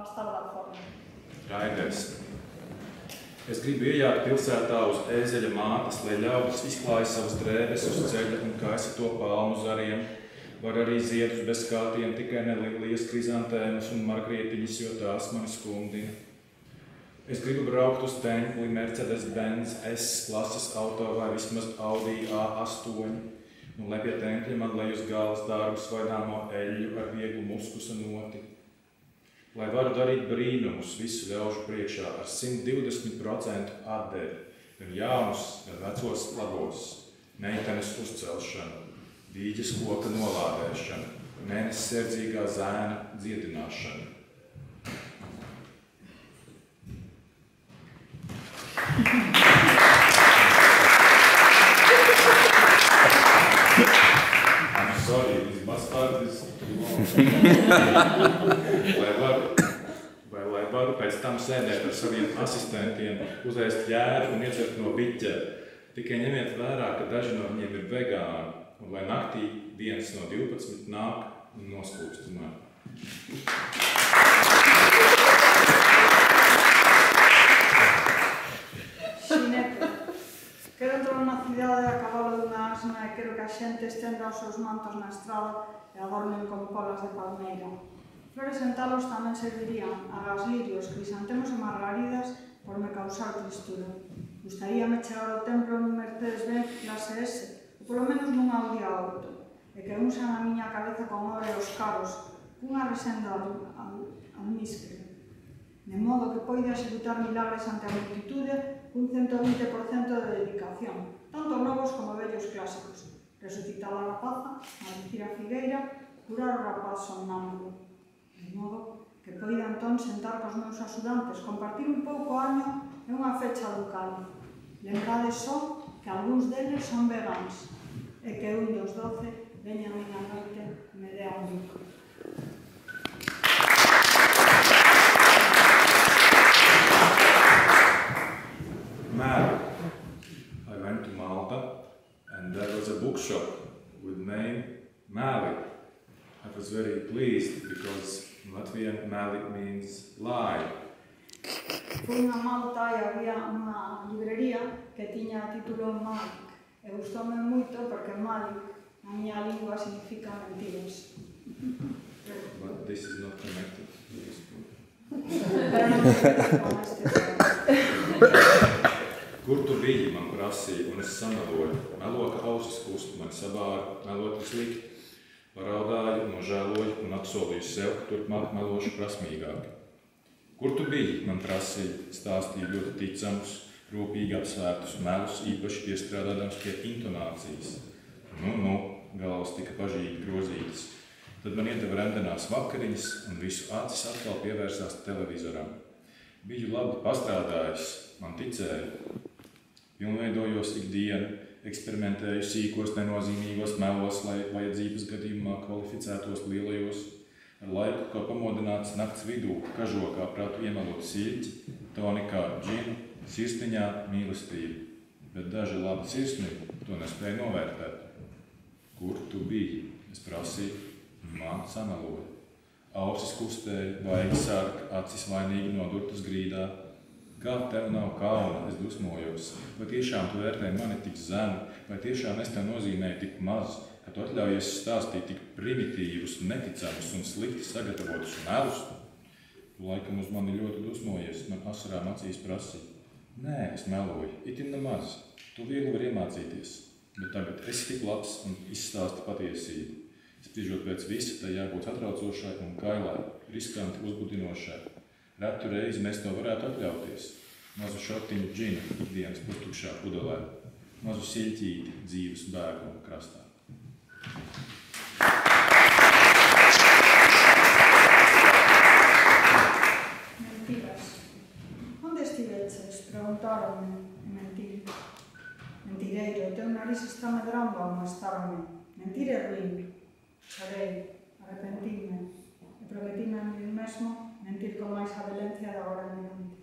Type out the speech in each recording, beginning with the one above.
pastāvēt forma. Raiders. Es gribu iejāt pilsētā uz ēzeļa mātes, lai ļaudis izklāja savas drēbes uz ceļa un kaisa to palmu zariem. Var arī ziedus bez kātiem, tikai ne lilijas, krizantēmas un margrietiņas, jo tās mani skumdina. Es gribu braukt uz templi Mercedes-Benz S klases auto vai vismaz Audi A8. Un lai pie tempļa man lej uz galvas dārgu svaidāmo eļļu ar vieglu muskusa noti. Lai varu darīt brīnumus visu ļaužu priekšā ar 120% atdevi, gan jaunus, gan vecos labos, meitenes uzcelšanu, dīģes koka nolādēšanu, mēnesis sērdzīgā zēna dziedināšanu. I'm sorry, this must start this lai varu pēc tam sēdēt ar saviem asistentiem, uzēst ģēru un iedzert no biķera. Tikai ņemiet vērā, ka daži no viņiem ir vegāni, un lai naktī viens no 12 nāk un noskūst mani. Quero entrar nunha cidade a cabalo dunha asna e quero que a xente estenda os seus mantos na estrada e adornen con colas de palmeira. Flores en talos tamén servirían agas, lirios, crisantemos e margaridas por me causar tristura. Gustaríame chegar ao templo nun Mercedes-Benz clase S, ou polo menos nun Audi A8, e que unsan a miña cabeza con óleos caros, cunha resenda almíscrea. De modo que poida executar milagres ante a multitude cun 120% de dedicación, tanto novos como vellos clásicos. Resucitar a rapaza, maldicir a figueira, curar o rapaz somnámbulo. De modo que poida entón sentar cos meus axudantes, compartir un pouco o año e unha fecha local. Lembrade só que algúns deles son vegans e que un dos 12 veña a miña noite e me dea un bico. Mali. I went to Malta and there was a bookshop with the name Mali. I was very pleased because in Latvian Mali means lie. Fui a Malta e había unha librería que tiña título Malik. E gustoume moito porque Malik na miña lingua significa mentiras. But this is not connected to this book. Pero non me con este Kur tu biji, man prasīja, un es sameloju. Melo, ka ausis kust, mani sabāra, melot ir slikti. Paraudāju, nožēloju un apsolīju sev, ka turpmāk melošu prasmīgāk. Kur tu biji, man prasīja, stāstīja ļoti ticamus, rūpīgi apsvērtus melus, īpaši piestrādādams pie intonācijas. Galvas tika pažīgi grozītas. Tad man iedeva rendenās vakariņas un visu acis atkal pievērsās televizoram. Biju labi pastrādājis, man ticēja. Pilnveidojos ikdienu, eksperimentēju sīkos, nenozīmīgos melos, lai vajadzības gadījumā kvalificētos lielajos. Ar laiku, kā pamodināts nakts vidū, kažokā pratu iemelot sīļķi, tonikā džinu, sirsniņā mīlestību. Bet daži labi sirsniņi to nespēja novērtēt. Kur tu biji? Es prasīju, man sameloja. Ausis kustēja, vaigi sarka, acis vainīgi nodurtas grīdā. Kā tev nav kauna, es dusmojos. Vai tiešām tu vērtēji mani tik zemu, vai tiešām es tev nozīmēju tik maz, ka tu atļaujies stāstīt tik primitīvus, neticamus un slikti sagatavotus melus? Tu laikam uz mani ļoti dusmojies, man asarām acīs prasīja. Nē, es meloju, itin nemaz. Tu viegli var iemācīties, bet tagad esi tik labs un izstāsti patiesību. Spriežot pēc visa, tai jābūt atraucošai un kailai, riskanti uzbudinošai. Retu reizi mēs to varētu atļauties. Mazu šotiņu džina ikdienas putukšā pudelē, mazu siļķīti dzīves bēguma krastā. Mentiras. Onde estiveches? Preguntaronme. Mentir. Mentireiro, teu nariz está medrando ao molestarme. Mentir é ruín. Chorei, arrepentime e prometime a mí mesmo mentir con máis avelencia de agora en diante.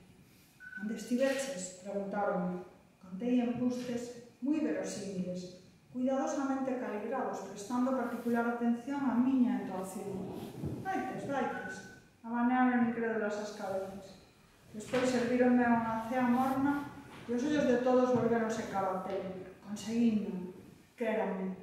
Onde estiveches? Preguntaronme. Contei embustes moi verosímiles, cuidadosamente calibrados, prestando particular atención á miña entoación. Daites, abanearon incrédulas esas cabezas. Despois servíronme unha cea morna e os ollos de todos volveronse cara ao tele. Conseguíno, quérame.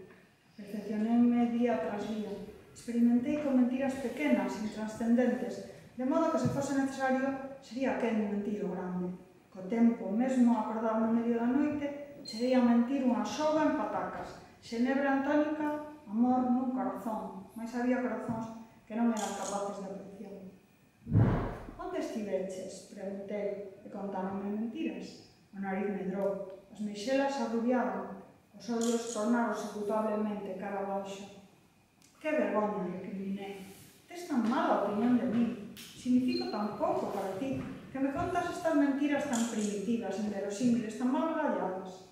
Percepcionéme día tras día. Experimentei con mentiras pequenas, intranscendentes, de modo que se fose necesario sería aquel un mentiro grande. Co tempo, mesmo a acordar no medio da noite, cheguei a mentir unha soga en patacas, xenebra antónica, amor nun corazón, mas había corazóns que non eran capaces de apreciar. Onde estiveches? Preguntei, e contáronme mentiras. O nariz medrou, as meixelas arrubiaron, os ollos tornáronse culpablemente cara abaixo. Que vergoña, recriminé. Tes tan mala opinión de mí, significo tan pouco para ti, que me contas estas mentiras tan primitivas, inverosímiles, tan mal galladas.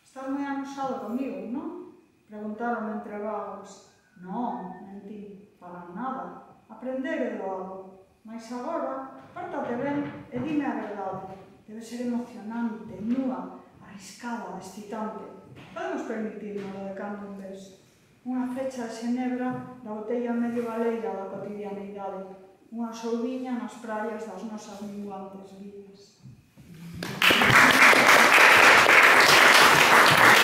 Estás moi amusado comigo, non? Preguntaron entre vagos. Non, mentí, para nada. Aprender do algo. Mas agora, pórtate ben e dime a verdade. Debe ser emocionante, nua, arriscada, excitante. Podemos permitirnos de cando en vez. Unha fecha de xenebra da botella medio baleira da cotidianeidade. Unha soubiña nas praias das nosas minguantes vidas.